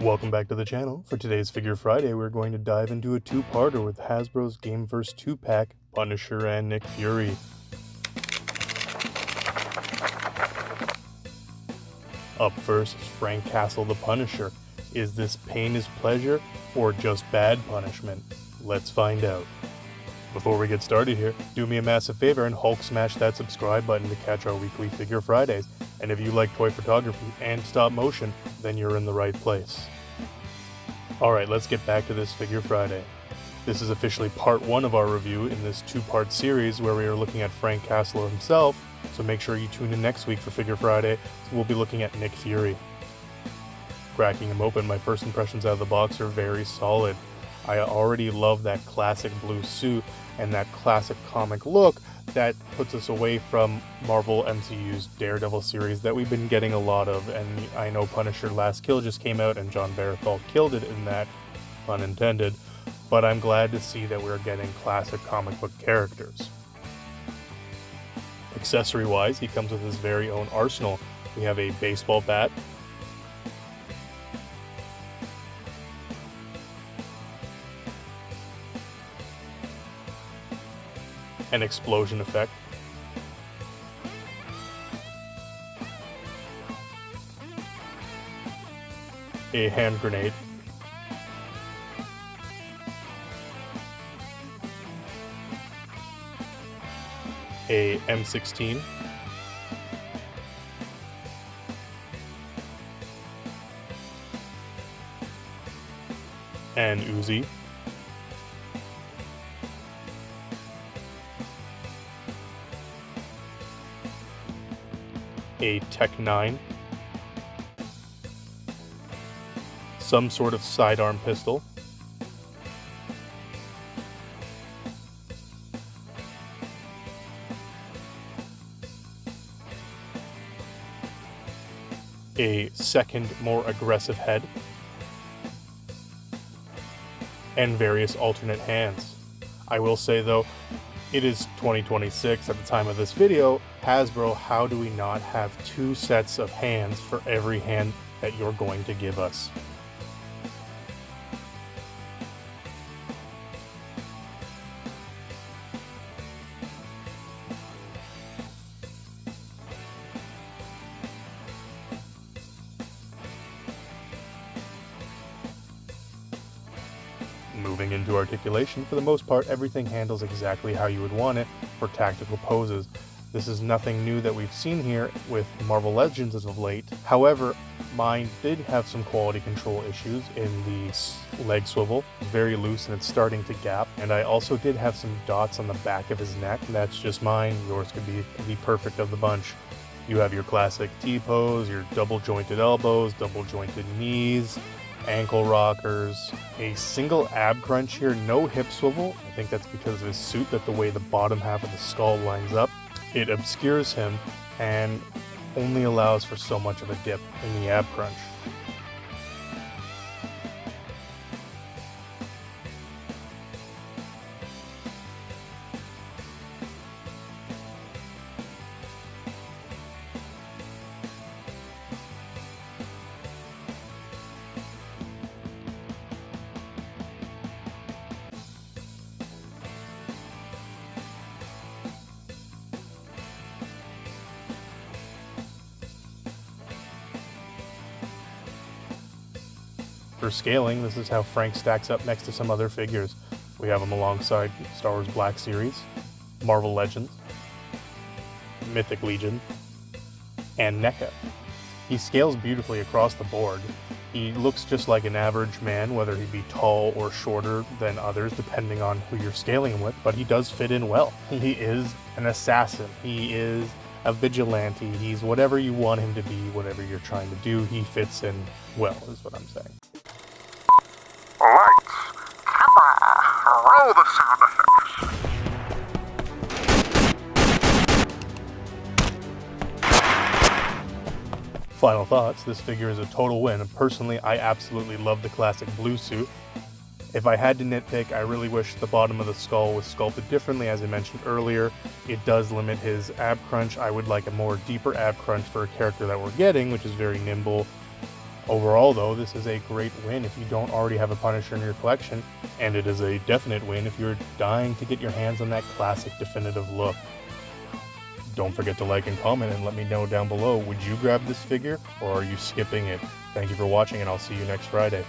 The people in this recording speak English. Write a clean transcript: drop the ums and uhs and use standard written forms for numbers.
Welcome back to the channel. For today's Figure Friday, we're going to dive into a two-parter with Hasbro's Gameverse 2-pack, Punisher and Nick Fury. Up first is Frank Castle the Punisher. Is this pain is pleasure, or just bad punishment? Let's find out. Before we get started here, do me a massive favor and Hulk smash that subscribe button to catch our weekly Figure Fridays. And if you like toy photography and stop motion, then you're in the right place. Alright, let's get back to this Figure Friday. This is officially part 1 of our review in this 2-part series where we are looking at Frank Castle himself, so make sure you tune in next week for Figure Friday, so we'll be looking at Nick Fury. Cracking him open, my first impressions out of the box are very solid. I already love that classic blue suit and that classic comic look that puts us away from Marvel MCU's Daredevil series that we've been getting a lot of, and I know Punisher Last Kill just came out and John Barathol killed it in that, pun intended, but I'm glad to see that we're getting classic comic book characters. Accessory-wise, he comes with his very own arsenal. We have a baseball bat, an explosion effect, a hand grenade, a M16, an Uzi, a Tech 9, some sort of sidearm pistol, a second, more aggressive head, and various alternate hands. I will say though, it is 2026 at the time of this video. Hasbro, how do we not have 2 sets of hands for every hand that you're going to give us? Moving into articulation, for the most part, everything handles exactly how you would want it for tactical poses. This is nothing new that we've seen here with Marvel Legends as of late. However, mine did have some quality control issues in the leg swivel. It's very loose and it's starting to gap. And I also did have some dots on the back of his neck. That's just mine. Yours could be the perfect of the bunch. You have your classic T-pose, your double jointed elbows, double jointed knees, ankle rockers, a single ab crunch here, no hip swivel. I think that's because of his suit, that the way the bottom half of the skull lines up. It obscures him and only allows for so much of a dip in the ab crunch. For scaling, this is how Frank stacks up next to some other figures. We have him alongside Star Wars Black Series, Marvel Legends, Mythic Legion, and NECA. He scales beautifully across the board. He looks just like an average man, whether he be tall or shorter than others, depending on who you're scaling him with, but he does fit in well. He is an assassin. He is a vigilante. He's whatever you want him to be, whatever you're trying to do, he fits in well, is what I'm saying. Lights, camera, roll the sound effects. Final thoughts, this figure is a total win, and personally I absolutely love the classic blue suit. If I had to nitpick, I really wish the bottom of the skull was sculpted differently. As I mentioned earlier, it does limit his ab crunch. I would like a more deeper ab crunch for a character that we're getting, which is very nimble. Overall though, this is a great win if you don't already have a Punisher in your collection, and it is a definite win if you're dying to get your hands on that classic definitive look. Don't forget to like and comment and let me know down below, would you grab this figure or are you skipping it? Thank you for watching and I'll see you next Friday.